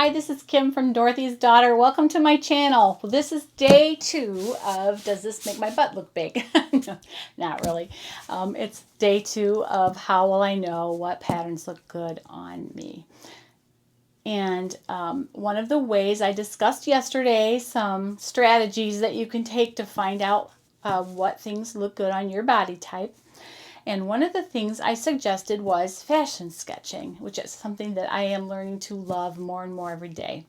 Hi, this is Kim from Dorothy's Daughter. Welcome to my channel. Well, this is day 2 of Does This Make My Butt Look Big? No, not really. It's day 2 of How Will I Know What Patterns Look Good on Me? And one of the ways I discussed yesterday, some strategies that you can take to find out what things look good on your body type. And one of the things I suggested was fashion sketching, which is something that I am learning to love more and more every day.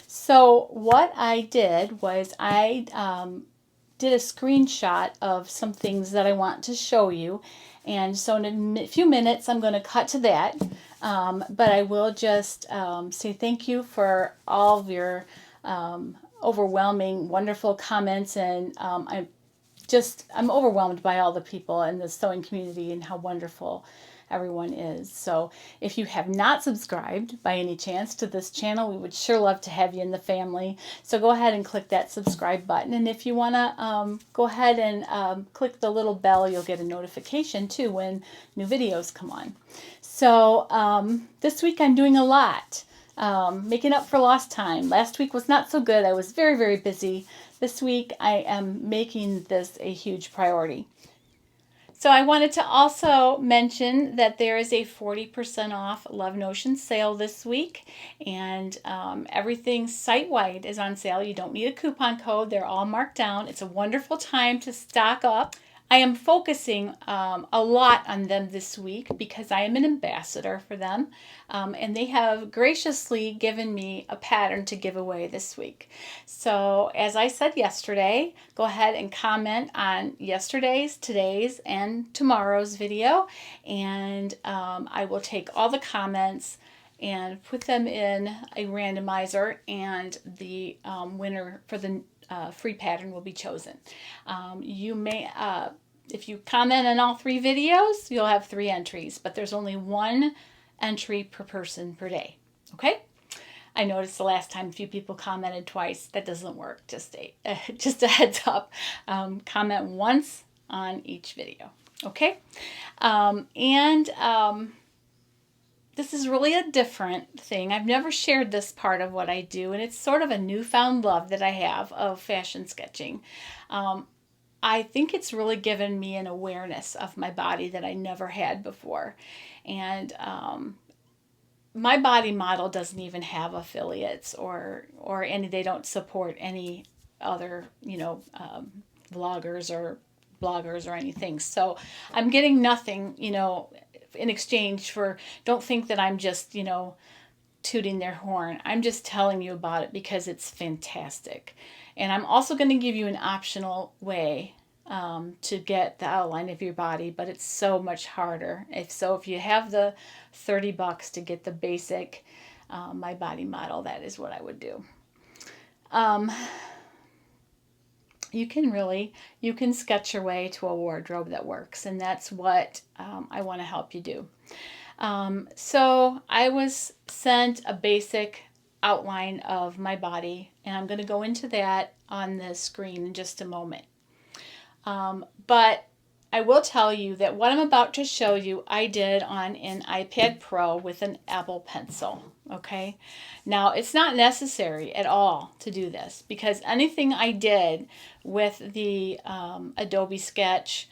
So what I did was I did a screenshot of some things that I want to show you. And so in a few minutes, I'm going to cut to that. But I will just say thank you for all of your overwhelming, wonderful comments. And I'm overwhelmed by all the people in the sewing community and how wonderful everyone is. So if you have not subscribed by any chance to this channel, we would sure love to have you in the family. So go ahead and click that subscribe button. And if you want to go ahead and click the little bell, you'll get a notification too when new videos come on. So this week I'm doing a lot. Making up for lost time. Last week was not so good. I was very, very busy. This week I am making this a huge priority. So I wanted to also mention that there is a 40% off Love Notion sale this week, and everything site-wide is on sale. You don't need a coupon code. They're all marked down. It's a wonderful time to stock up. I am focusing a lot on them this week because I am an ambassador for them, and they have graciously given me a pattern to give away this week. So as I said yesterday, go ahead and comment on yesterday's, today's, and tomorrow's video, and I will take all the comments and put them in a randomizer, and the winner for the free pattern will be chosen. You may, if you comment on all 3 videos, you'll have 3 entries, but there's only 1 entry per person per day. Okay? I noticed the last time a few people commented twice. That doesn't work. Just a heads up. Comment once on each video. Okay? This is really a different thing. I've never shared this part of what I do, and it's sort of a newfound love that I have of fashion sketching. I think it's really given me an awareness of my body that I never had before. And my body model doesn't even have affiliates or any, they don't support any other, vloggers or bloggers or anything. So I'm getting nothing, in exchange for, don't think that I'm just, tooting their horn. I'm just telling you about it because it's fantastic. And I'm also going to give you an optional way to get the outline of your body, but it's so much harder. If you have the $30 to get the basic My Body model, that is what I would do. You can sketch your way to a wardrobe that works, and that's what I want to help you do. So I was sent a basic outline of my body, and I'm going to go into that on the screen in just a moment. But I will tell you that what I'm about to show you, I did on an iPad Pro with an Apple Pencil. Okay, now it's not necessary at all to do this because anything I did with the Adobe Sketch,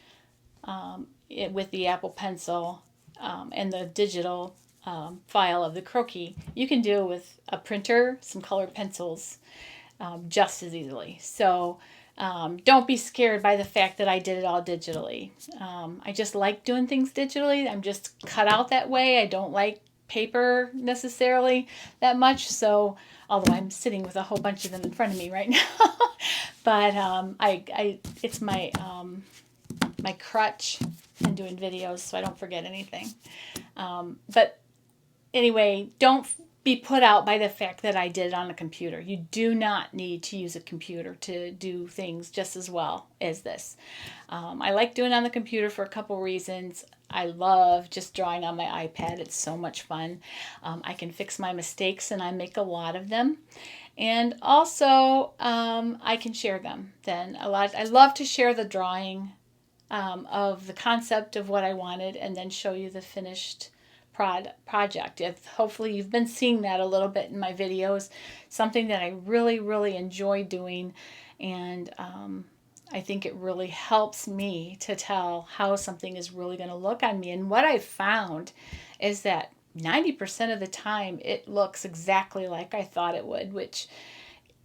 with the Apple Pencil, and the digital file of the croquis, you can do with a printer, some colored pencils, just as easily. So don't be scared by the fact that I did it all digitally. I just like doing things digitally. I'm just cut out that way. I don't like paper necessarily that much. So, although I'm sitting with a whole bunch of them in front of me right now, but it's my my crutch in doing videos, so I don't forget anything. But anyway, don't be put out by the fact that I did it on a computer. You do not need to use a computer to do things just as well as this. I like doing it on the computer for a couple reasons. I love just drawing on my iPad. It's so much fun. I can fix my mistakes, and I make a lot of them. And also, I can share them. I love to share the drawing of the concept of what I wanted and then show you the finished project. Hopefully you've been seeing that a little bit in my videos, something that I really, really enjoy doing. And I think it really helps me to tell how something is really going to look on me. And what I've found is that 90% of the time it looks exactly like I thought it would, which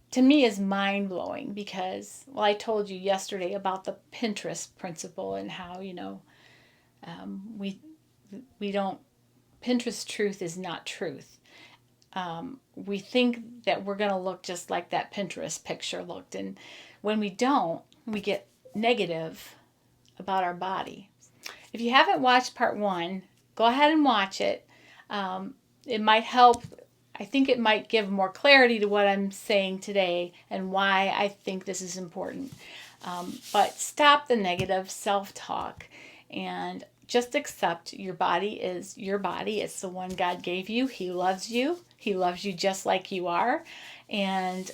to me is mind-blowing because, well, I told you yesterday about the Pinterest principle and how, we don't, Pinterest truth is not truth. We think that we're going to look just like that Pinterest picture looked. And when we don't, we get negative about our body. If you haven't watched part 1, go ahead and watch it. It might help. I think it might give more clarity to what I'm saying today and why I think this is important. But stop the negative self-talk and just accept your body is your body. It's the one God gave you. He loves you. He loves you just like you are. And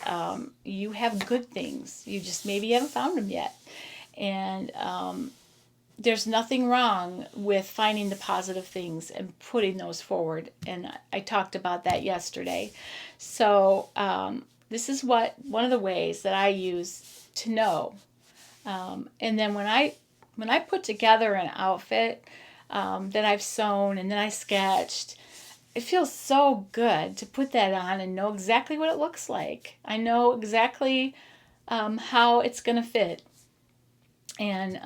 you have good things. You just maybe haven't found them yet. And there's nothing wrong with finding the positive things and putting those forward. And I talked about that yesterday. So this is one of the ways that I use to know. And then when I put together an outfit that I've sewn and then I sketched, it feels so good to put that on and know exactly what it looks like. I know exactly how it's going to fit. And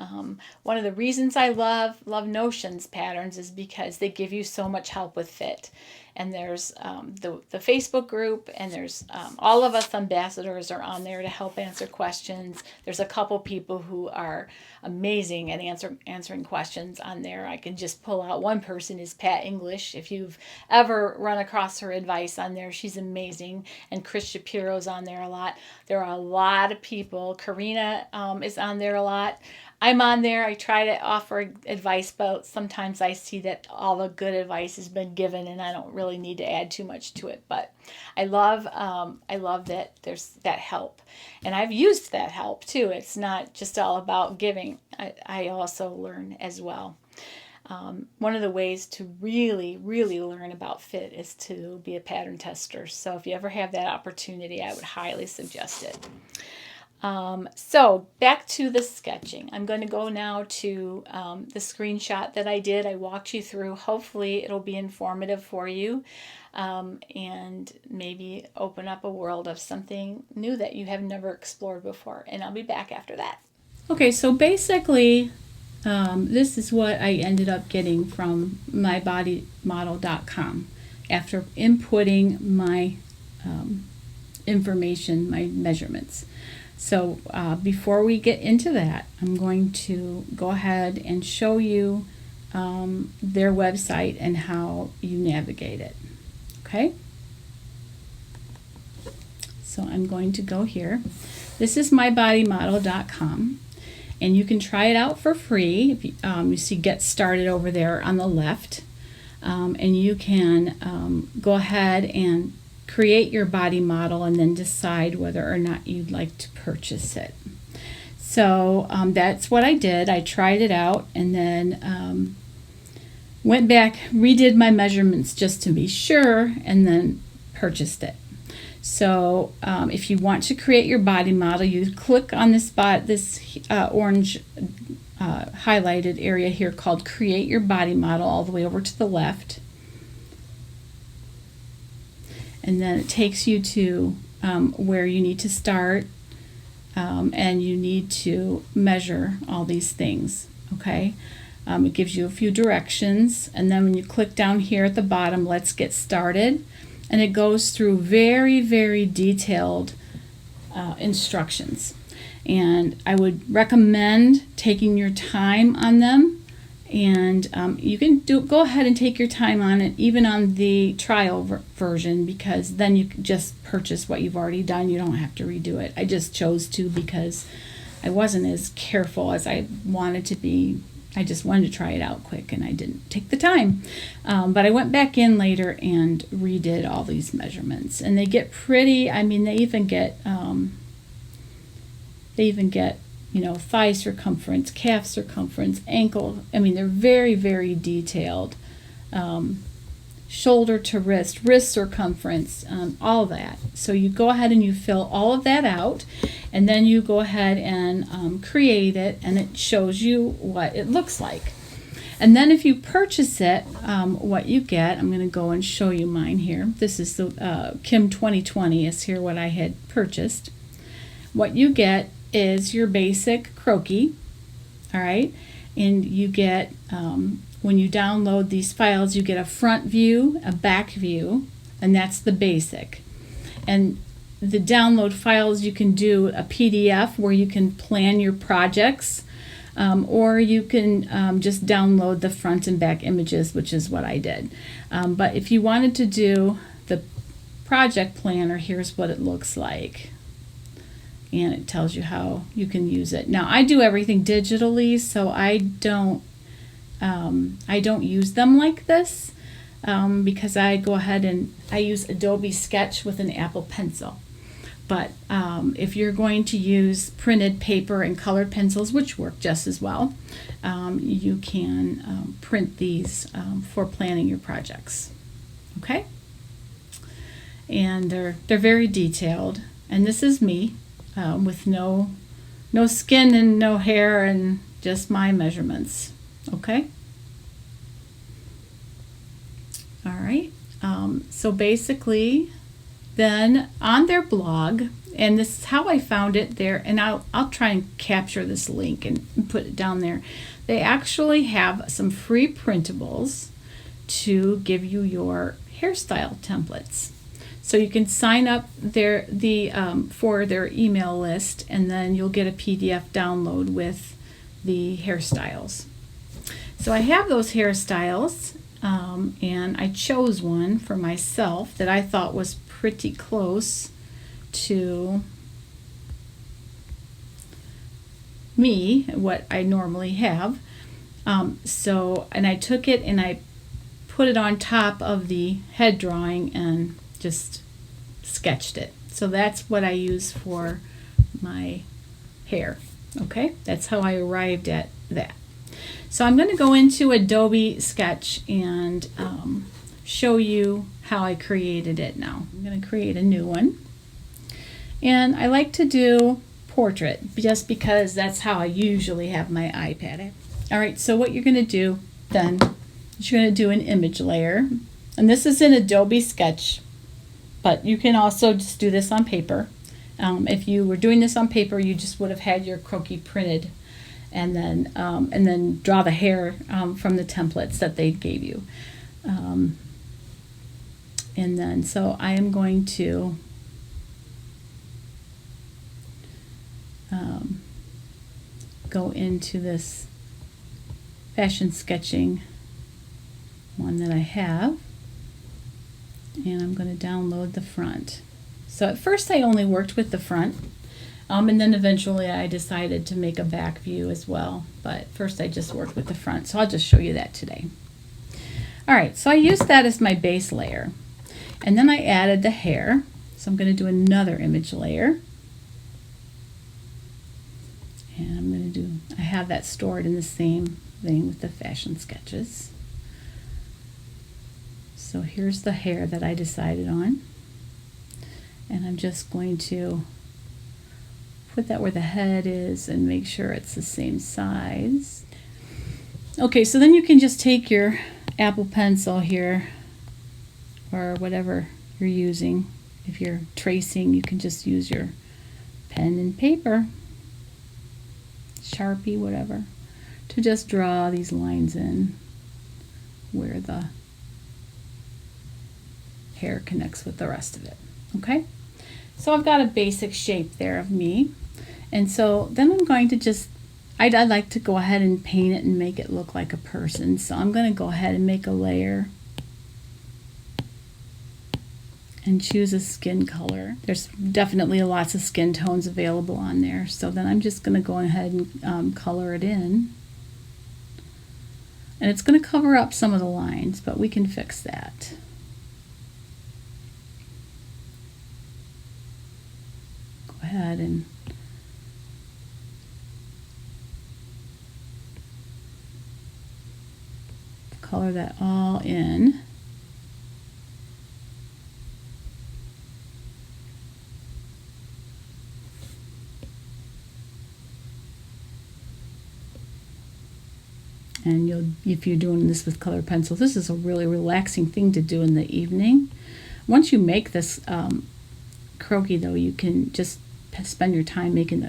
one of the reasons I love Notions patterns is because they give you so much help with fit. And there's the Facebook group, and there's all of us ambassadors are on there to help answer questions. There's a couple people who are amazing at answering questions on there. I can just pull out one person is Pat English. If you've ever run across her advice on there, she's amazing. And Chris Shapiro's on there a lot. There are a lot of people. Karina is on there a lot. I'm on there. I try to offer advice, but sometimes I see that all the good advice has been given and I don't really need to add too much to it. But I love that there's that help. And I've used that help too. It's not just all about giving. I also learn as well. One of the ways to really, really learn about fit is to be a pattern tester. So if you ever have that opportunity, I would highly suggest it. So back to the sketching. I'm going to go now to the screenshot that I did. I walked you through. Hopefully it'll be informative for you and maybe open up a world of something new that you have never explored before. And I'll be back after that. Okay, so basically this is what I ended up getting from mybodymodel.com after inputting my information, my measurements. So before we get into that, I'm going to go ahead and show you their website and how you navigate it. Okay? So I'm going to go here. This is mybodymodel.com, and you can try it out for free. If you see Get Started over there on the left, and you can go ahead and create your body model and then decide whether or not you'd like to purchase it. So that's what I did. I tried it out and then went back, redid my measurements just to be sure, and then purchased it. So if you want to create your body model, you click on this orange highlighted area here called Create Your Body Model all the way over to the left. And then it takes you to where you need to start and you need to measure all these things, okay? It gives you a few directions, and then when you click down here at the bottom, Let's Get Started, and it goes through very, very detailed instructions. And I would recommend taking your time on them. And you can go ahead and take your time on it, even on the trial version, because then you can just purchase what you've already done. You don't have to redo it. I just chose to because I wasn't as careful as I wanted to be. I just wanted to try it out quick, and I didn't take the time. But I went back in later and redid all these measurements, and they get pretty. I mean, they even get thigh circumference, calf circumference, ankle. I mean, they're very, very detailed. shoulder to wrist, wrist circumference, all that. So you go ahead and you fill all of that out, and then you go ahead and create it, and it shows you what it looks like. And then if you purchase it, what you get, I'm going to go and show you mine here. This is the Kim 2020 is here what I had purchased. What you get is your basic croquis, all right? And you get, when you download these files, you get a front view, a back view, and that's the basic. And the download files, you can do a PDF where you can plan your projects, or you can just download the front and back images, which is what I did. But if you wanted to do the project planner, here's what it looks like. And it tells you how you can use it. Now, I do everything digitally, so I don't use them like this because I go ahead and I use Adobe Sketch with an Apple Pencil. But if you're going to use printed paper and colored pencils, which work just as well, you can print these for planning your projects. Okay? And they're very detailed. And this is me with no skin and no hair and just my measurements. Okay? All right. So basically, then on their blog, and this is how I found it there, and I'll try and capture this link and put it down there. They actually have some free printables to give you your hairstyle templates. So you can sign up for their email list, and then you'll get a PDF download with the hairstyles. So I have those hairstyles, and I chose one for myself that I thought was pretty close to me, what I normally have. And I took it and I put it on top of the head drawing and just sketched it. So that's what I use for my hair. Okay, that's how I arrived at that. So I'm going to go into Adobe Sketch and show you how I created it now. I'm going to create a new one. And I like to do portrait just because that's how I usually have my iPad. All right, so what you're going to do then is you're going to do an image layer. And this is in Adobe Sketch, but you can also just do this on paper. If you were doing this on paper, you just would have had your croquis printed and then draw the hair from the templates that they gave you. And then, so I am going to go into this fashion sketching one that I have, and I'm going to download the front. So at first I only worked with the front, and then eventually I decided to make a back view as well, but first I just worked with the front, so I'll just show you that today. Alright, so I used that as my base layer, and then I added the hair, so I'm going to do another image layer, and I'm going to do, I have that stored in the same thing with the fashion sketches. So here's the hair that I decided on, and I'm just going to put that where the head is and make sure it's the same size. Okay, so then you can just take your Apple Pencil here, or whatever you're using. If you're tracing, you can just use your pen and paper, Sharpie, whatever, to just draw these lines in where the hair connects with the rest of it. Okay, so I've got a basic shape there of me, and so then I'm going to just, I'd like to go ahead and paint it and make it look like a person. So I'm going to go ahead and make a layer and choose a skin color. There's definitely lots of skin tones available on there. So then I'm just going to go ahead and color it in. And it's going to cover up some of the lines, but we can fix that. Go ahead and color that all in. And if you're doing this with colored pencil, this is a really relaxing thing to do in the evening. Once you make this croquis, though, you can just spend your time making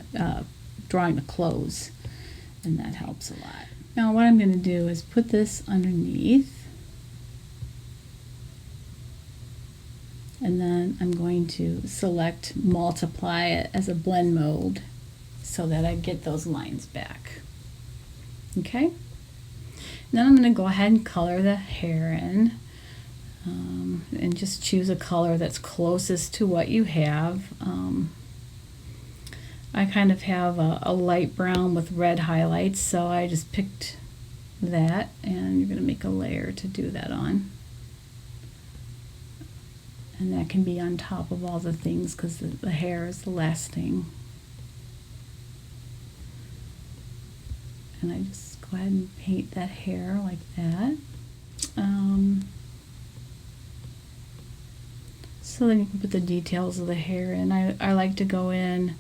drawing the clothes, and that helps a lot. Now what I'm going to do is put this underneath, and then I'm going to select multiply it as a blend mode so that I get those lines back. Okay? Then I'm going to go ahead and color the hair in, and just choose a color that's closest to what you have. I kind of have a light brown with red highlights, so I just picked that, and you're going to make a layer to do that on. And that can be on top of all the things because the hair is the last thing. And I just go ahead and paint that hair like that. So then you can put the details of the hair in. I like to go in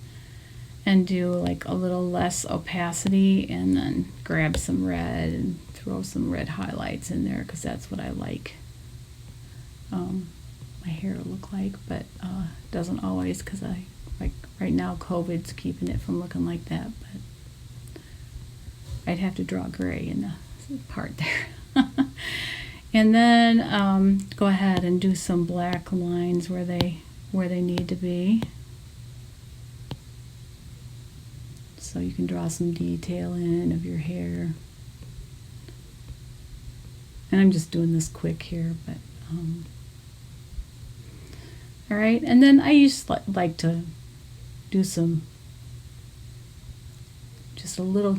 and do like a little less opacity and then grab some red and throw some red highlights in there because that's what I like my hair to look like, but doesn't always, because like right now COVID's keeping it from looking like that, but I'd have to draw gray in the part there. And then go ahead and do some black lines where they need to be. So you can draw some detail in of your hair. And I'm just doing this quick here, but all right. And then I used like to do some just a little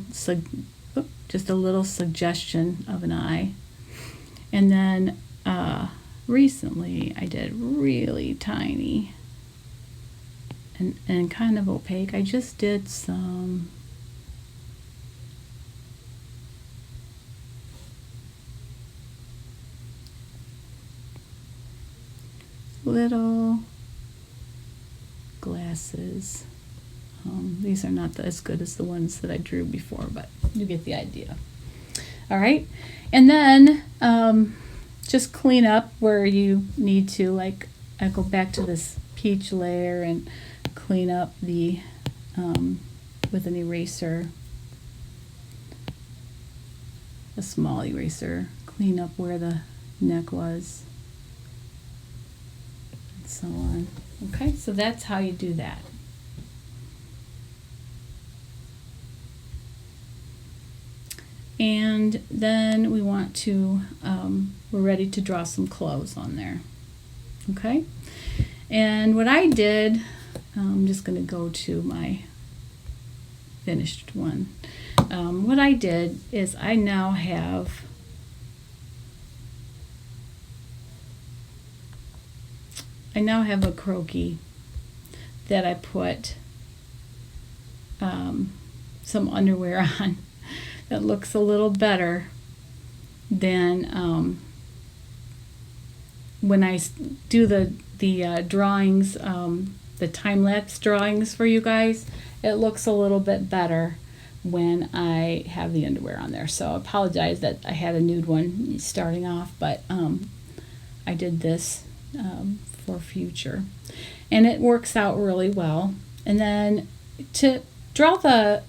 suggestion of an eye. And then recently I did really tiny and kind of opaque. I just did some little glasses. These are not as good as the ones that I drew before, but you get the idea. All right, and then just clean up where you need to. Like I go back to this peach layer and clean up the with an eraser, a small eraser, clean up where the neck was, and so on. Okay, so that's how you do that. And then we want to, we're ready to draw some clothes on there. Okay, and what I did, I'm just going to go to my finished one. What I did is I now have a croquis that I put some underwear on that looks a little better than when I do the drawings, the time-lapse drawings for you guys. It looks a little bit better when I have the underwear on there. So I apologize that I had a nude one starting off, but I did this for future, and it works out really well. And then to draw the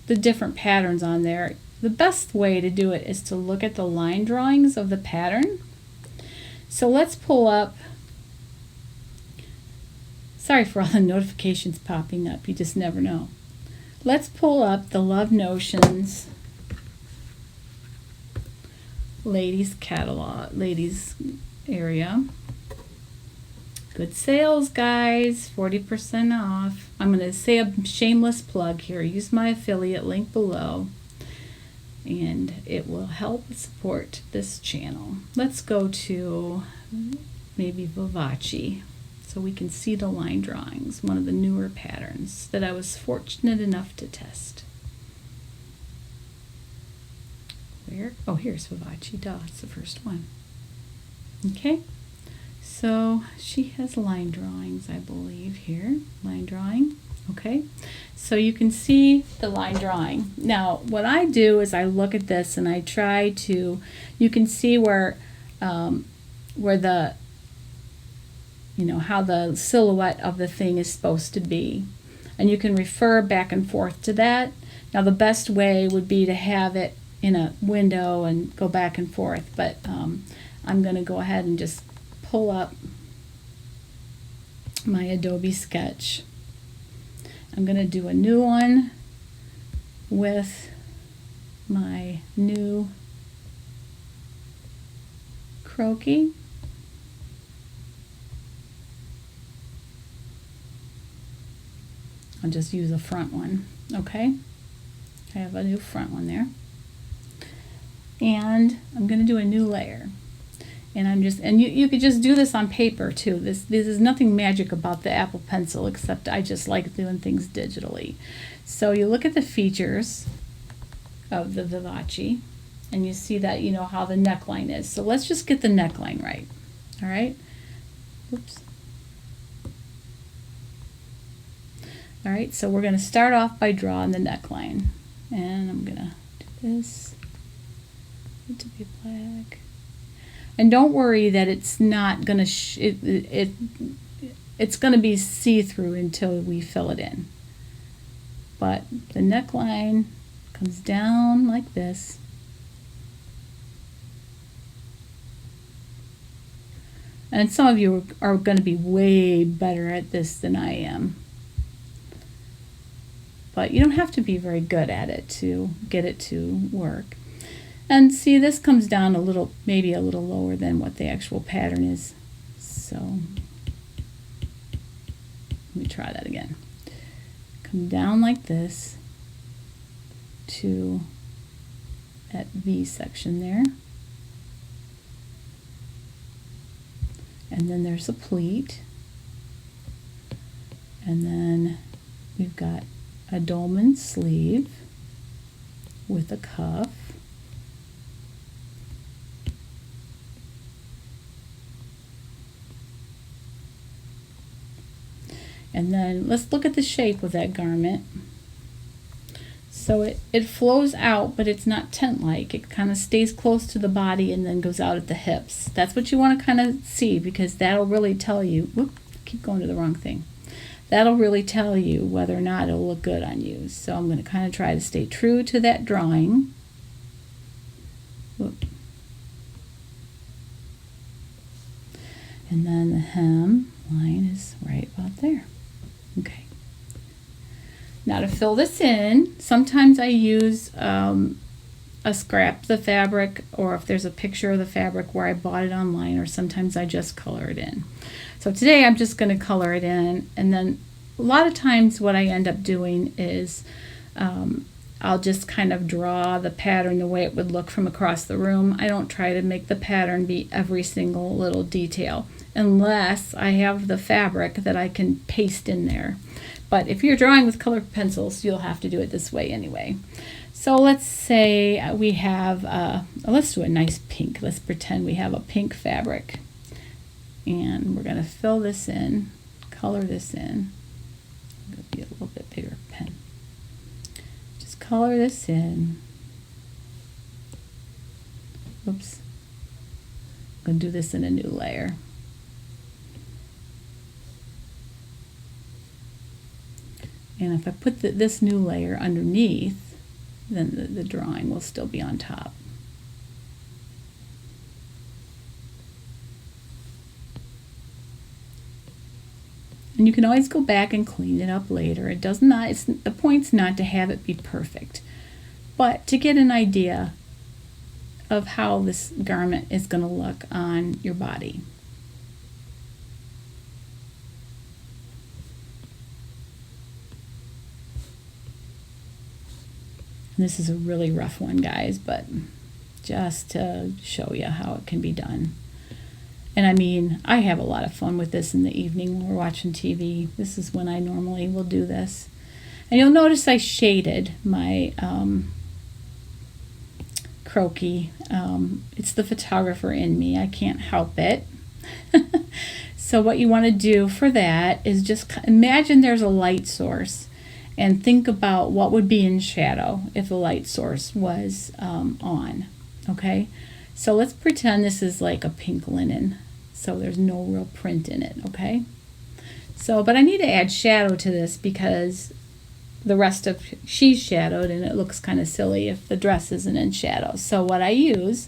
different patterns on there, the best way to do it is to look at the line drawings of the pattern. So let's pull up, sorry for all the notifications popping up, you just never know. Let's pull up the Love Notions ladies catalog, ladies area. Good sales, guys, 40% off. I'm going to say a shameless plug here. Use my affiliate link below, and it will help support this channel. Let's go to maybe Vivace so we can see the line drawings, one of the newer patterns that I was fortunate enough to test. Where? Oh, here's Vivace. Duh, it's the first one. Okay. So she has line drawings, I believe, here. Line drawing. Okay. So you can see the line drawing. Now, what I do is I look at this and I try to, you can see where the, you know, how the silhouette of the thing is supposed to be. And you can refer back and forth to that. Now, the best way would be to have it in a window and go back and forth, but I'm going to go ahead and just pull up my Adobe Sketch. I'm going to do a new one with my new croquis. I'll just use a front one, okay? I have a new front one there. And I'm going to do a new layer. And I'm just, and you could just do this on paper too. This is nothing magic about the Apple Pencil, except I just like doing things digitally. So you look at the features of the Vivace, and you see that, you know, how the neckline is. So let's just get the neckline right. All right. Oops. All right, so we're going to start off by drawing the neckline. And I'm going to do this. Need to be black. And don't worry that it's not going to, it's going to be see-through until we fill it in. But the neckline comes down like this. And some of you are going to be way better at this than I am. But you don't have to be very good at it to get it to work. And see, this comes down a little, maybe a little lower than what the actual pattern is. So let me try that again. Come down like this to that V section there. And then there's a pleat. And then we've got a dolman sleeve with a cuff. And then let's look at the shape of that garment. So it flows out, but it's not tent-like. It kind of stays close to the body and then goes out at the hips. That's what you want to kind of see, because that'll really tell you, whoop, keep going to the wrong thing. That'll really tell you whether or not it'll look good on you. So I'm going to kind of try to stay true to that drawing. Whoop. And then the hem line is right about there. Okay. Now to fill this in, sometimes I use a scrap of the fabric, or if there's a picture of the fabric where I bought it online, or sometimes I just color it in. So today I'm just going to color it in, and then a lot of times what I end up doing is I'll just kind of draw the pattern the way it would look from across the room. I don't try to make the pattern be every single little detail, unless I have the fabric that I can paste in there. But if you're drawing with colored pencils, you'll have to do it this way anyway. So let's say we have, let's do a nice pink. Let's pretend we have a pink fabric. And we're going to fill this in, color this in. I'm going to be a little bit bigger pen. Just color this in. Oops. I'm going to do this in a new layer. And if I put this new layer underneath, then the drawing will still be on top. And you can always go back and clean it up later. It does not, the point's not to have it be perfect, but to get an idea of how this garment is going to look on your body. This is a really rough one, guys, but just to show you how it can be done. And I mean, I have a lot of fun with this in the evening when we're watching TV. This is when I normally will do this. And you'll notice I shaded my croquis. It's the photographer in me. I can't help it. So what you want to do for that is just imagine there's a light source and think about what would be in shadow if the light source was on. Okay, so let's pretend this is like a pink linen, so there's no real print in it. Okay, so but I need to add shadow to this because the rest of she's shadowed and it looks kind of silly if the dress isn't in shadow. So what I use,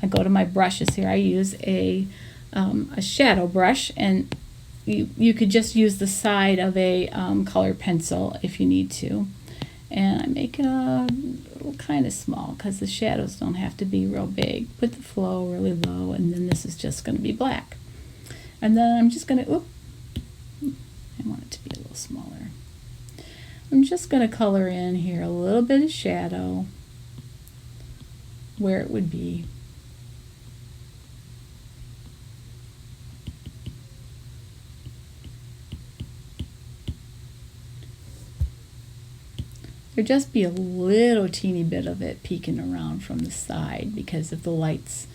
I go to my brushes here. I use a shadow brush, and you could just use the side of a colored pencil if you need to. And I make it a little kind of small because the shadows don't have to be real big. Put the flow really low, and then this is just going to be black. And then I'm just going to, I want it to be a little smaller. I'm just going to color in here a little bit of shadow where it would be. There'd just be a little teeny bit of it peeking around from the side because if the light's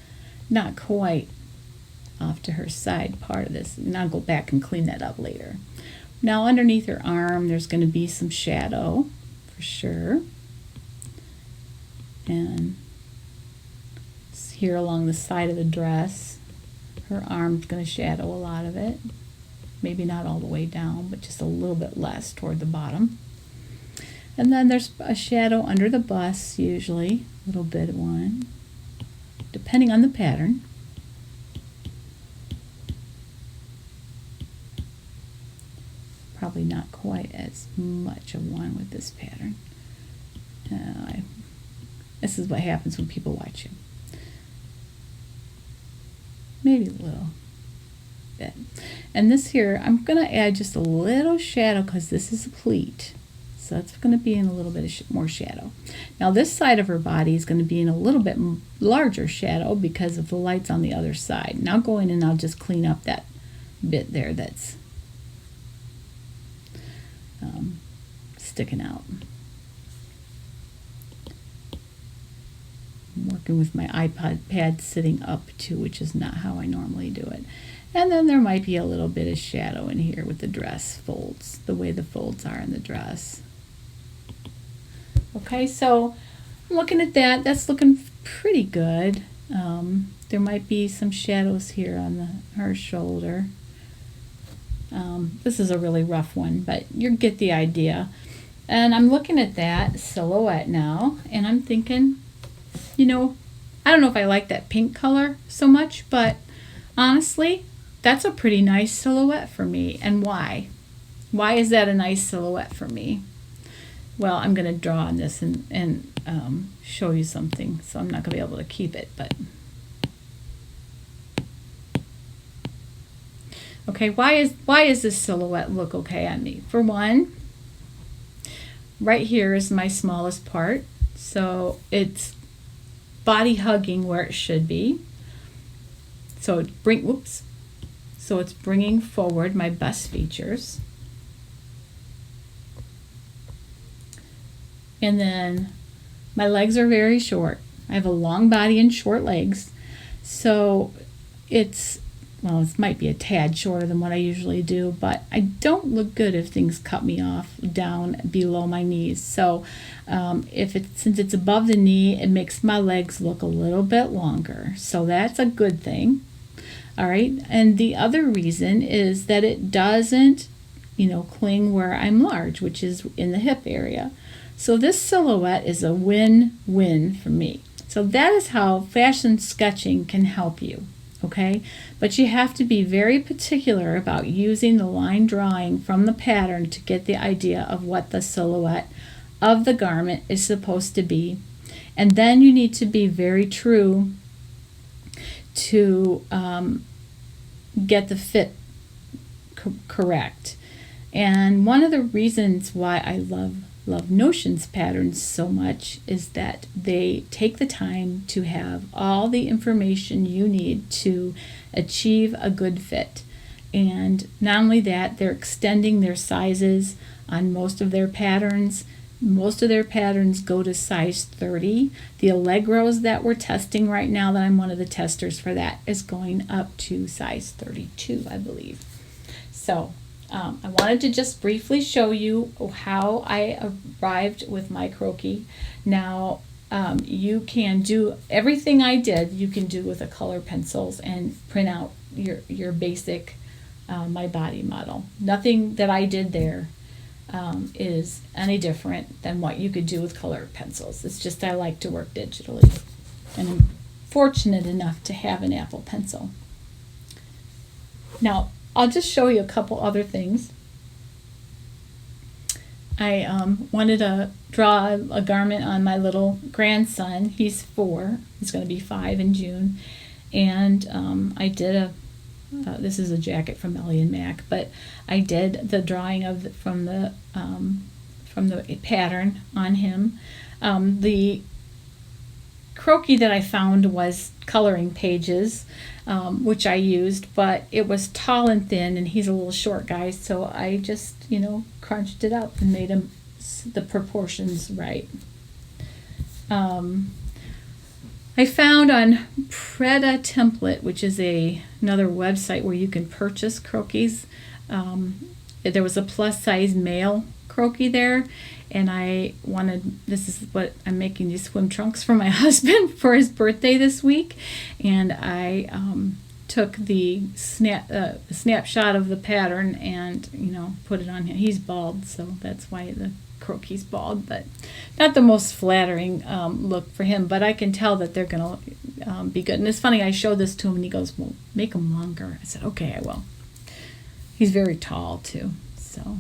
not quite off to her side part of this, and I'll go back and clean that up later. Now underneath her arm there's going to be some shadow for sure, and here along the side of the dress her arm's going to shadow a lot of it, maybe not all the way down but just a little bit less toward the bottom. And then there's a shadow under the bust, usually a little bit of one, depending on the pattern. Probably not quite as much of one with this pattern. This is what happens when people watch you. Maybe a little bit. And this here, I'm going to add just a little shadow because this is a pleat. So that's going to be in a little bit of more shadow. Now this side of her body is going to be in a little bit larger shadow because of the lights on the other side. Now I'll go in and I'll just clean up that bit there that's sticking out. I'm working with my iPad sitting up too, which is not how I normally do it. And then there might be a little bit of shadow in here with the dress folds, the way the folds are in the dress. Okay, so I'm looking at that. That's looking pretty good. There might be some shadows here on her shoulder. This is a really rough one, but you get the idea. And I'm looking at that silhouette now, and I'm thinking, you know, I don't know if I like that pink color so much, but honestly, that's a pretty nice silhouette for me. And why? Why is that a nice silhouette for me? Well, I'm going to draw on this and show you something, so I'm not going to be able to keep it, but okay, why is this silhouette look okay on me? For one, right here is my smallest part, so it's body hugging where it should be. So it's bringing forward my bust features. And then my legs are very short. I have a long body and short legs, so it might be a tad shorter than what I usually do, but I don't look good if things cut me off down below my knees. So since it's above the knee, it makes my legs look a little bit longer. So that's a good thing. All right. And the other reason is that it doesn't, cling where I'm large, which is in the hip area. So this silhouette is a win-win for me. So that is how fashion sketching can help you. Okay, but you have to be very particular about using the line drawing from the pattern to get the idea of what the silhouette of the garment is supposed to be. And then you need to be very true to get the fit correct. And one of the reasons why I love Notion's patterns so much is that they take the time to have all the information you need to achieve a good fit. And not only that, they're extending their sizes on most of their patterns Most of their patterns go to size 30. The Allegros that we're testing right now, that I'm one of the testers for, that is going up to size 32, I believe. So I wanted to just briefly show you how I arrived with my croquis. Now, you can do everything I did, you can do with a color pencils and print out your basic my body model. Nothing that I did there is any different than what you could do with colored pencils. It's just I like to work digitally, and I'm fortunate enough to have an Apple Pencil. Now, I'll just show you a couple other things. I wanted to draw a garment on my little grandson. He's 4. He's going to be 5 in June. And I did this is a jacket from Ellie Mac, but I did the drawing of from the pattern on him. The croquis that I found was coloring pages, which I used, but it was tall and thin, and he's a little short guy, so I just, crunched it up and made him the proportions right. I found on Preda template, which is another website where you can purchase croquis. There was a plus size male croquis there, and this is what I'm making, these swim trunks for my husband for his birthday this week, and I took the snapshot of the pattern and put it on him. He's bald, so that's why the croquis bald, but not the most flattering look for him, but I can tell that they're gonna be good. And it's funny, I showed this to him and he goes, well, make them longer. I said, okay, I will. He's very tall too, so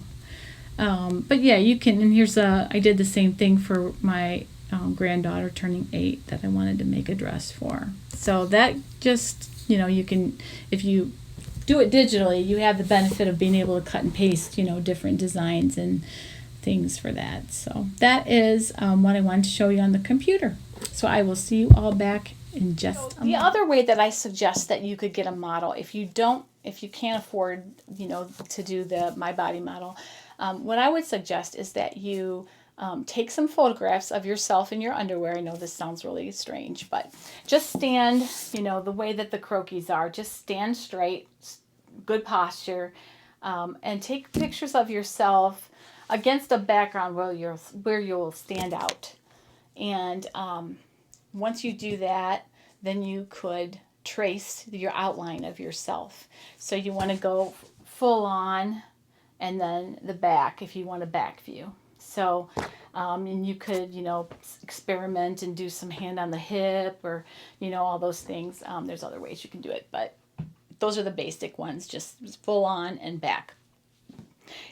but yeah, you can. And I did the same thing for my granddaughter turning 8 that I wanted to make a dress for. So that just, you can, if you do it digitally, you have the benefit of being able to cut and paste, different designs and things for that. So that is what I wanted to show you on the computer. So I will see you all back in just a moment. The other way that I suggest that you could get a model, if you can't afford, to do the My Body model, what I would suggest is that you take some photographs of yourself in your underwear. I know this sounds really strange, but just stand, the way that the croquis are. Just stand straight, good posture, and take pictures of yourself against a background where you'll stand out. And once you do that, then you could trace your outline of yourself. So you want to go full on, and then the back if you want a back view. So and you could experiment and do some hand on the hip, or all those things. There's other ways you can do it, but those are the basic ones, just full on and back.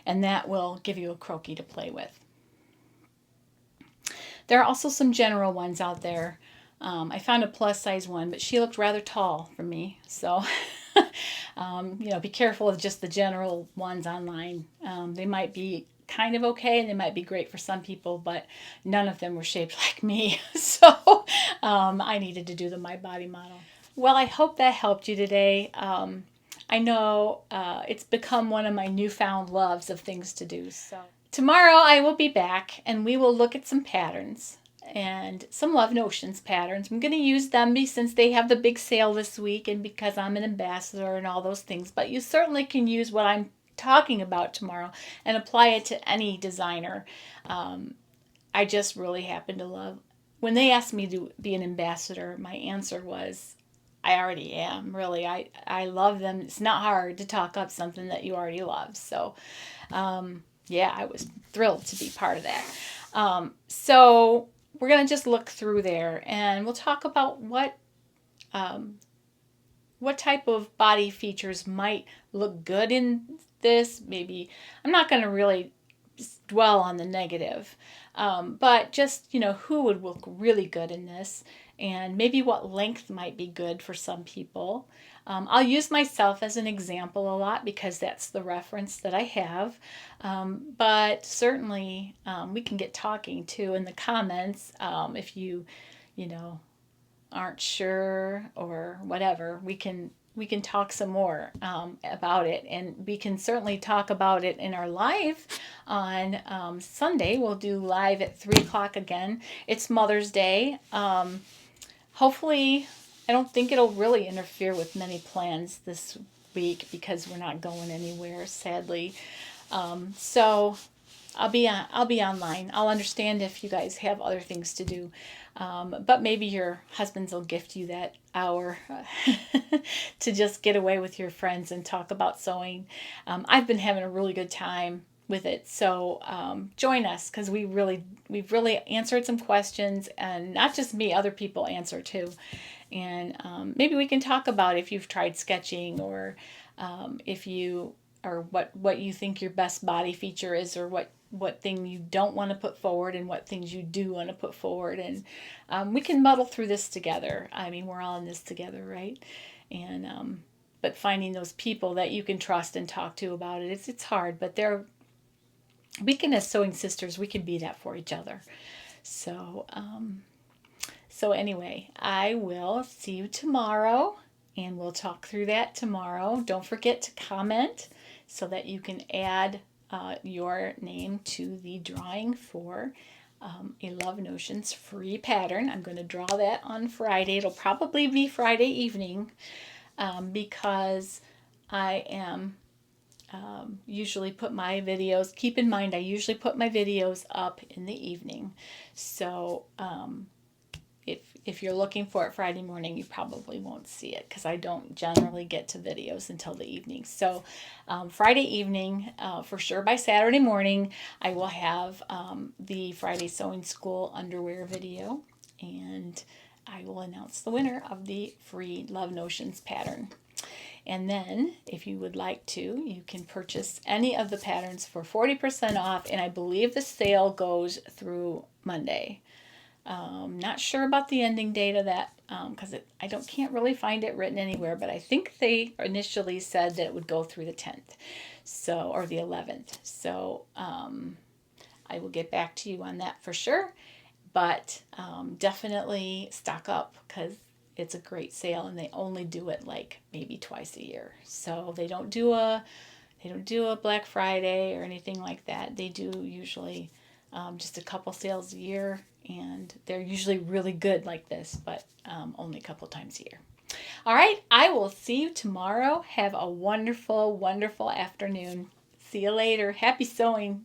And that will give you a croquis to play with. There are also some general ones out there. I found a plus size one, but she looked rather tall for me. So, be careful with just the general ones online. They might be kind of okay, and they might be great for some people, but none of them were shaped like me. So I needed to do the My Body model. Well, I hope that helped you today. I know it's become one of my newfound loves of things to do. So tomorrow I will be back, and we will look at some patterns and some Love Notions patterns. I'm going to use them since they have the big sale this week, and because I'm an ambassador and all those things. But you certainly can use what I'm talking about tomorrow and apply it to any designer. I just really happen to love, when they asked me to be an ambassador, my answer was, I already am, really. I love them. It's not hard to talk up something that you already love. So, yeah, I was thrilled to be part of that. So we're going to just look through there, and we'll talk about what type of body features might look good in this. Maybe I'm not going to really dwell on the negative, but just, who would look really good in this, and maybe what length might be good for some people. I'll use myself as an example a lot because that's the reference that I have. But certainly we can get talking too in the comments. If you aren't sure or whatever, we can talk some more about it, and we can certainly talk about it in our live on Sunday. We'll do live at 3 o'clock again. It's Mother's Day. Hopefully, I don't think it'll really interfere with many plans this week because we're not going anywhere, sadly. So I'll be online. I'll understand if you guys have other things to do. But maybe your husbands will gift you that hour to just get away with your friends and talk about sewing. I've been having a really good time with it. So join us, because we've really answered some questions, and not just me, other people answer too. And maybe we can talk about if you've tried sketching, or if you, or what you think your best body feature is, or what thing you don't want to put forward and what things you do want to put forward. And we can muddle through this together. I mean, we're all in this together, right? And but finding those people that you can trust and talk to about it, it's hard, but we can, as sewing sisters, we can be that for each other. So so anyway, I will see you tomorrow, and we'll talk through that tomorrow. Don't forget to comment so that you can add your name to the drawing for a Love Notions free pattern. I'm going to draw that on Friday. It'll probably be Friday evening because I am usually put my videos, keep in mind I usually put my videos up in the evening. So if you're looking for it Friday morning, you probably won't see it because I don't generally get to videos until the evening. So Friday evening, for sure by Saturday morning, I will have the Friday Sewing School underwear video, and I will announce the winner of the free Love Notions pattern. And then, if you would like to, you can purchase any of the patterns for 40% off, and I believe the sale goes through Monday. Not sure about the ending date of that because I can't really find it written anywhere, but I think they initially said that it would go through the 10th, or the 11th. So I will get back to you on that for sure, but definitely stock up because it's a great sale, and they only do it like maybe twice a year. So they don't do a Black Friday or anything like that. They do usually just a couple sales a year, and they're usually really good like this, but only a couple times a year. All right, I will see you tomorrow. Have a wonderful, wonderful afternoon. See you later. Happy sewing.